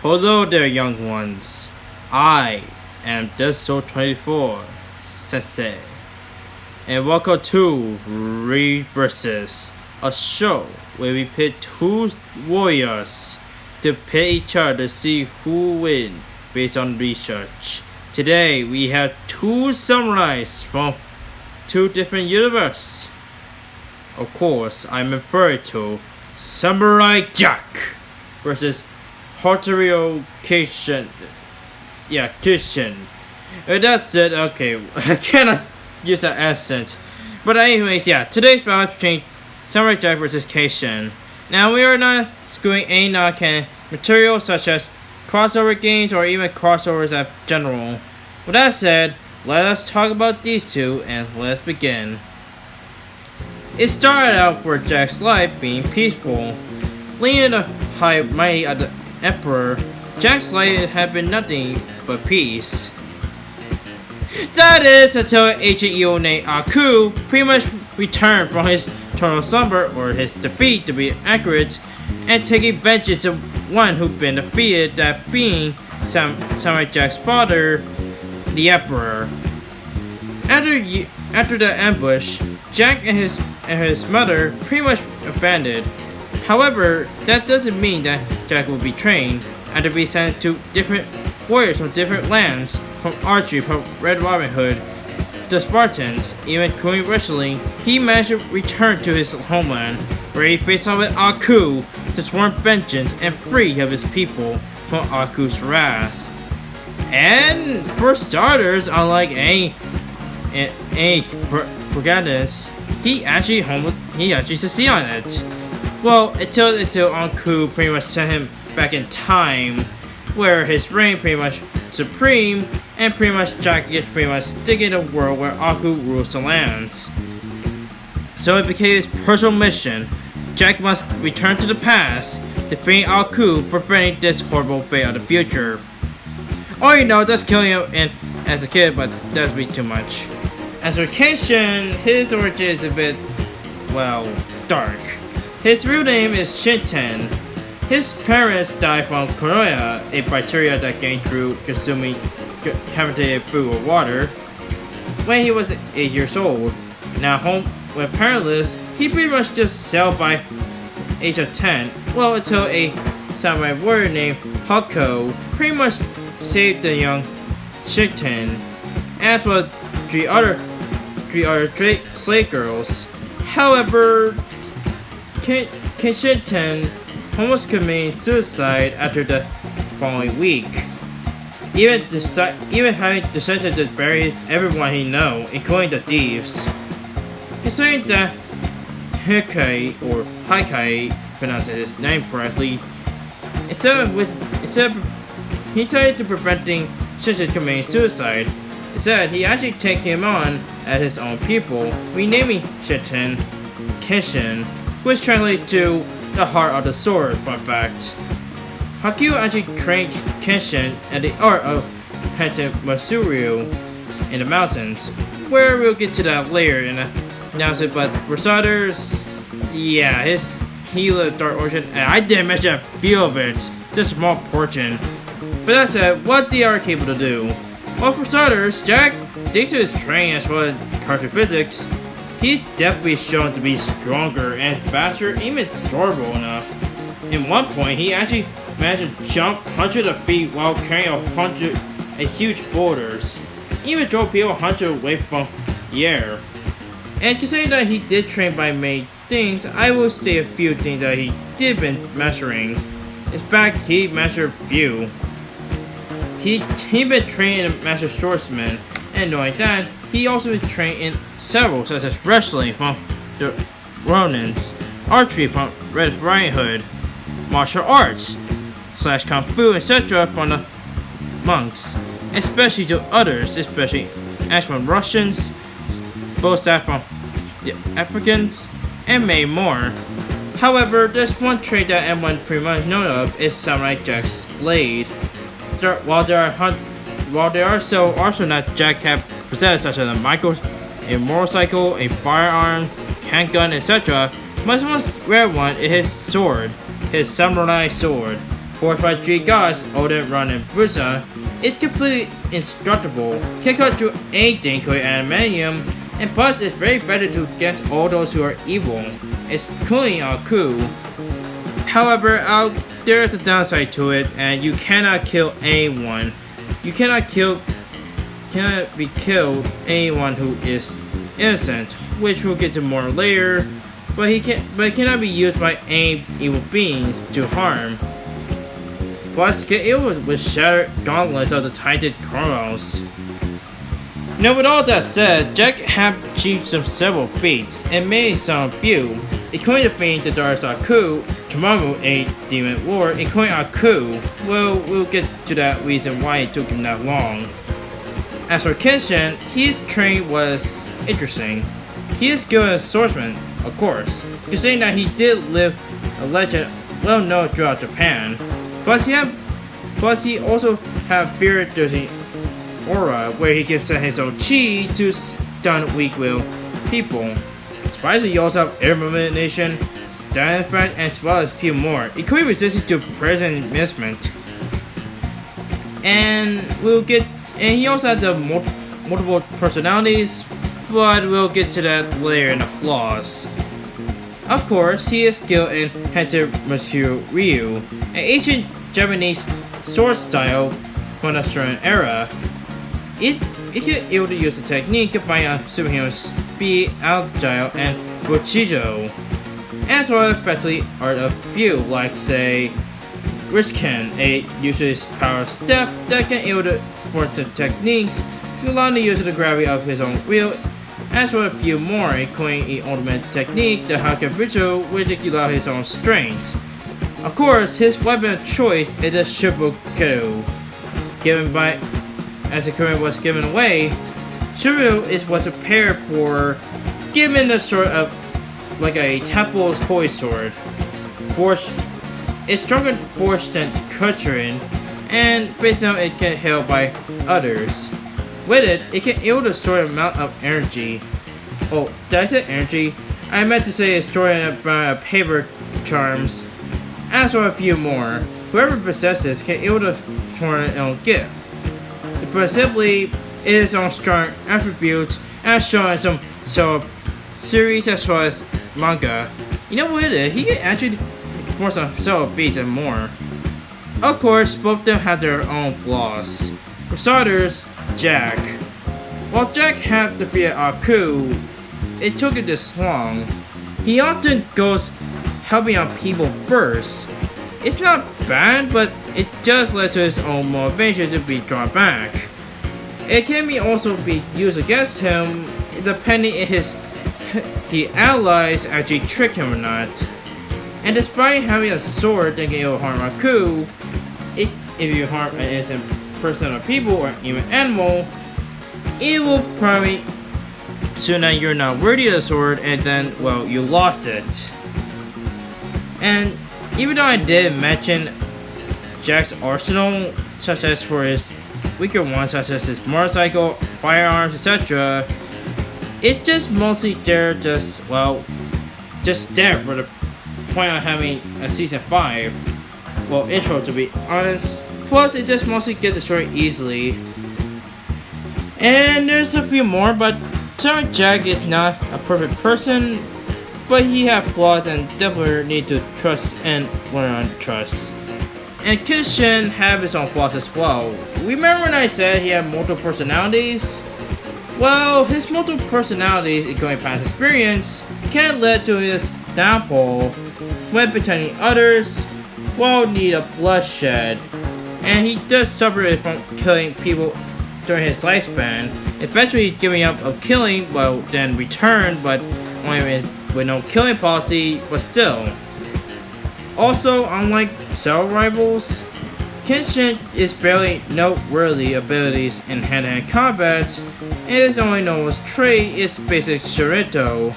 Hello there, young ones. I am Deso24 Sensei, and welcome to Versus, a show where we pit two warriors to pit each other to see who wins based on research. Today we have two samurais from two different universes. Of course, I'm referring to Samurai Jack versus Hotario Kenshin. Yeah, Kenshin. That's it. Okay, I cannot use that accent. But anyways, yeah, today's battle is between Samurai Jack versus Kenshin. Now we are not screwing any non-canon material such as crossover games or even crossovers in general. With that said, let us talk about these two and let's begin. It started out for Jack's life being peaceful. Leading the high mighty of the Emperor, Jack's life had been nothing but peace. That is until an ancient evil named Aku pretty much returned from his eternal slumber, or his defeat to be accurate, and taking vengeance of one who'd been defeated, that being Samurai Jack's father, the Emperor. After the ambush, Jack and his mother pretty much abandoned. However, that doesn't mean that Jack will be trained and to be sent to different warriors from different lands, from archery, from Red Robin Hood, the Spartans, even Queen Recently, he managed to return to his homeland, where he faced off with Aku to sworn vengeance and free of his people from Aku's wrath. And for starters, unlike any protagonist, he actually succeeded on it. Well, until Aku pretty much sent him back in time, where his reign pretty much supreme, and pretty much Jack gets pretty much stuck in a world where Aku rules the lands. So it became his personal mission. Jack must return to the past, defeating Aku, preventing this horrible fate of the future. Oh, you know, that's killing him as a kid, but that'd be too much. As for Kenshin, his origin is a bit, well, dark. His real name is Hiten. His parents died from cholera, a bacteria that gained through consuming contaminated food or water, when he was 8 years old. Now home when parentless, he pretty much just sailed by age of 10, well, until a samurai warrior named Hako pretty much saved the young Hiten, as well as three other slave girls. However, Kenshin almost committed suicide after the following week, even having decided to bury everyone he knew, including the thieves. Considering that Haikai pronounce his name correctly. Instead of he tried to preventing Shinshin committing suicide. Instead, he actually take him on as his own pupil, renaming Hiten Kenshin, which translates to the heart of the sword. Fun fact: Haku actually trained Kenshin at the art of Mitsurugi-Ryū in the mountains, where we'll get to that later and announce it. But for starters, yeah, he lived Dark Origin, and I didn't mention a few of it, just a small portion. But that said, what they are capable to do. Well, for starters, Jack, thanks to his training as well as cartoon physics, he's definitely shown to be stronger and faster, even durable enough. In one point, he actually managed to jump hundreds of feet while carrying a huge boulders, even throw people hundreds away from the air. And considering that he did train by many things, I will state a few things that he did been mastering. In fact, he mastered few. He been trained in Master Swordsman, and knowing that, he also been trained in several, such as wrestling from the Ronins, archery from Red Riding Hood, martial arts / kung fu, etc. from the monks, especially to others, especially as from Russians, both that from the Africans, and many more. However, there's one trait that everyone pretty much knows of is Samurai Jack's blade. While there are several arsenals that Jack have possessed, such as a motorcycle, a firearm, handgun, etc., most rare one is his sword, his samurai sword. Forged by 3 gods, Odin, Ran, and Brusa, it's completely indestructible, can cut through anything, including adamantium, and plus it's very effective against all those who are evil, including Aku. However, there's a downside to it, and you cannot kill anyone. You cannot be killed anyone who is innocent, which we'll get to more later. But it cannot be used by any evil beings to harm. Plus, get ill with shattered gauntlets of the Titan Chronos. Now, with all that said, Jack have achieved several feats, and made some few, including defeating the Dark Aku, Tomorrow a Demon Lord, including Aku. Well, we'll get to that reason why it took him that long. As for Kenshin, his training was interesting. He is good as a swordsman, of course, considering that he did live a legend well known throughout Japan. Plus he also have fear-inducing aura, where he can set his own chi to stun weak-willed people. Surprisingly, he also have air elimination, stun effect, as well as a few more, including resistance to poison enhancement. And he also has the multiple personalities, but we'll get to that later in the flaws. Of course, he is skilled in Mitsurugi-Ryū, an ancient Japanese sword style from a certain era. It is able to use the technique combining superhuman speed, agile, and Bochijo, as well as especially art of few, like say Risken, a usually power step that can able to work the techniques to allow the use of the gravity of his own wheel, as well as a few more, including the ultimate technique, the Hakabutsu, which allows his own strength. Of course, his weapon of choice is the Shibuku, as the current was given away. Shibuku was prepared for given the sort of like a temple's holy sword. It's stronger force than Kutrin, and based on it can held by others. With it, it can able to store an amount of energy. Oh, did I say energy? I meant to say it's storing an amount of paper charms, as well as a few more. Whoever possesses can able to turn its own gift. But simply, it is on strong attributes, as shown in some series as well as manga. You know what it is? He can actually force on several feats and more. Of course, both of them have their own flaws. For starters, Jack. While Jack had defeated Aku, it took it this long. He often goes helping out people first. It's not bad, but it does lead to his own motivation to be drawn back. It can also be used against him, depending if his allies actually trick him or not. And despite having a sword that can harm Raku, if you harm an innocent person or people or even animal, it will probably assume that you're not worthy of the sword, and then, well, you lost it. And even though I did mention Jack's arsenal, such as for his weaker ones, such as his motorcycle, firearms, etc., it's just mostly there, just there for the point of having a season 5, well, intro to be honest. Plus, it just mostly gets destroyed easily. And there's a few more, but Samurai Jack is not a perfect person, but he has flaws and definitely need to trust and learn on trust. And Kenshin have his own flaws as well. Remember when I said he had multiple personalities? Well, his multiple personalities, going past experience, can lead to his downfall when pretending others will need a bloodshed. And he does suffer from killing people during his lifespan, eventually giving up of killing, well, then return, but only with no killing policy, but still. Also, unlike several rivals, Kenshin is barely noteworthy abilities in hand-to-hand combat, and his only noblest trait is basic Shurito,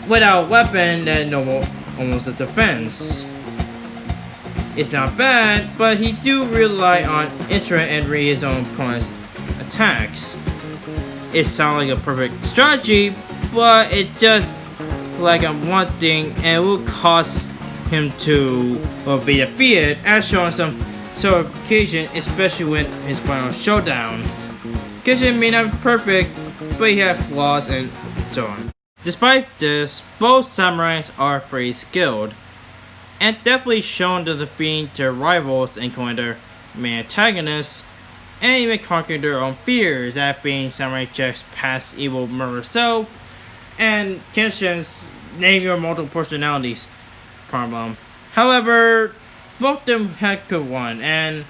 without a weapon that noble almost a defense. It's not bad, but he do rely on internet and read his own opponent's attacks. It sounds like a perfect strategy, but it just like on one thing, and it will cost him to be defeated, as shown on some sort of occasion, especially when his final showdown. Kenshin may not be perfect, but he has flaws and so on. Despite this, both samurais are pretty skilled, and definitely shown to defeat their rivals, including their main antagonists, and even conquering their own fears, that being Samurai Jack's past evil murder self, and Kenshin's name your multiple personalities problem. However, both of them had to win, and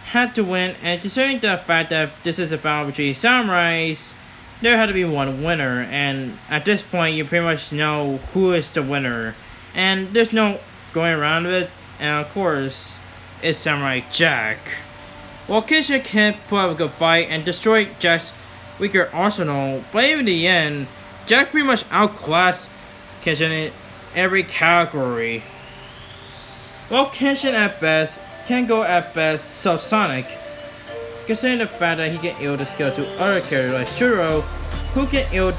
had to win, and considering the fact that this is a battle between samurais, there had to be one winner, and at this point you pretty much know who is the winner, and there's no going around it, and of course, it's Samurai Jack. While Kenshin can put up a good fight and destroy Jack's weaker arsenal, but even in the end, Jack pretty much outclassed Kenshin in every category. While Kenshin at best can go at best subsonic, considering the fact that he can yield the skill to other characters like Shuro, who can yield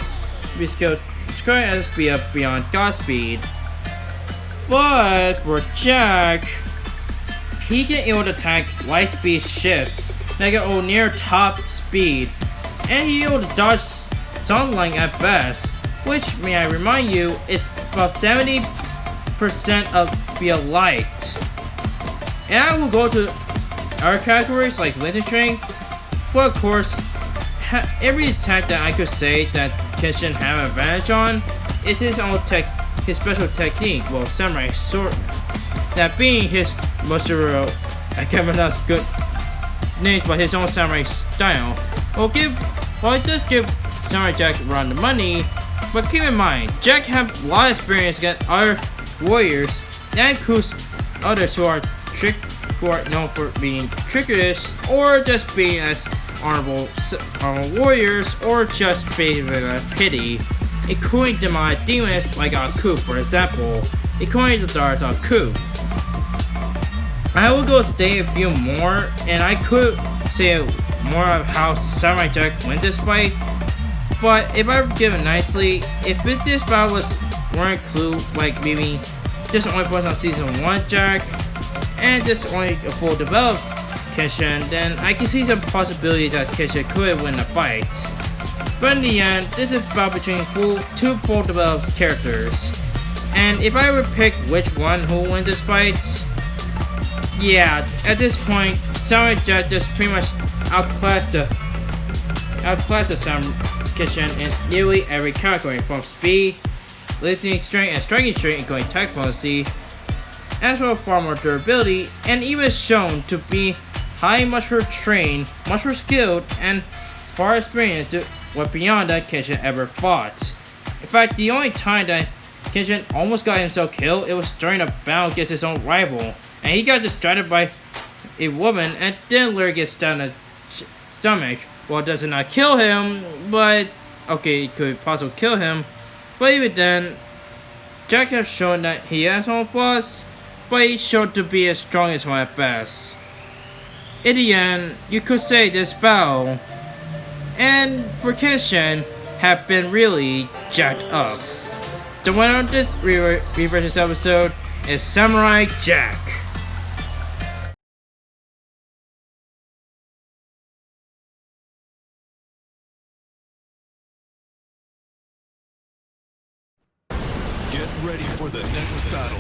the skill scoring at a speed up beyond God speed. But for Jack, he can yield attack light speed shifts that can go near top speed, and he able to dodge sunlight at best, which, may I remind you, is about 70% of via light. And I will go to other categories like Linton Strength, but of course, every attack that I could say that Kenshin have an advantage on is his own his special technique, well, samurai sword. That being his Mitsurugi-Ryū, I can't pronounce good names, but his own samurai style. Well, it does give Samurai Jack around the money, but keep in mind, Jack have a lot of experience against other warriors, that includes others who are known for being trickish, or just being as honorable warriors, or just being pity, including demonic demons like Aku, for example, including the Dark Aku. I will go state a few more, and I could say more of how Samurai Jack win this fight, but if I were given nicely, if this battle was more include like maybe just only focus on season 1 Jack, and just only a full developed Kenshin, then I can see some possibility that Kenshin could win the fight. But in the end, this is about between two full developed characters. And if I were to pick which one who will win this fight, yeah, at this point, Samurai Jack just pretty much outclassed the Samurai Kenshin in nearly every category, from speed, lifting strength, and striking strength, including attack potency, as well as far more durability, and even shown to be highly much more trained, much more skilled, and far experienced what beyond that Kenshin ever fought. In fact, the only time that Kenshin almost got himself killed, it was during a battle against his own rival, and he got distracted by a woman and then literally gets stabbed in the stomach. Well, does it not kill him, but okay, it could possibly kill him, but even then, Jack has shown that he has no flaws, but he showed to be as strong as one at best. In the end, you could say this battle and for Kenshin have been really jacked up. The winner of this Reverses episode is Samurai Jack. Get ready for the next battle.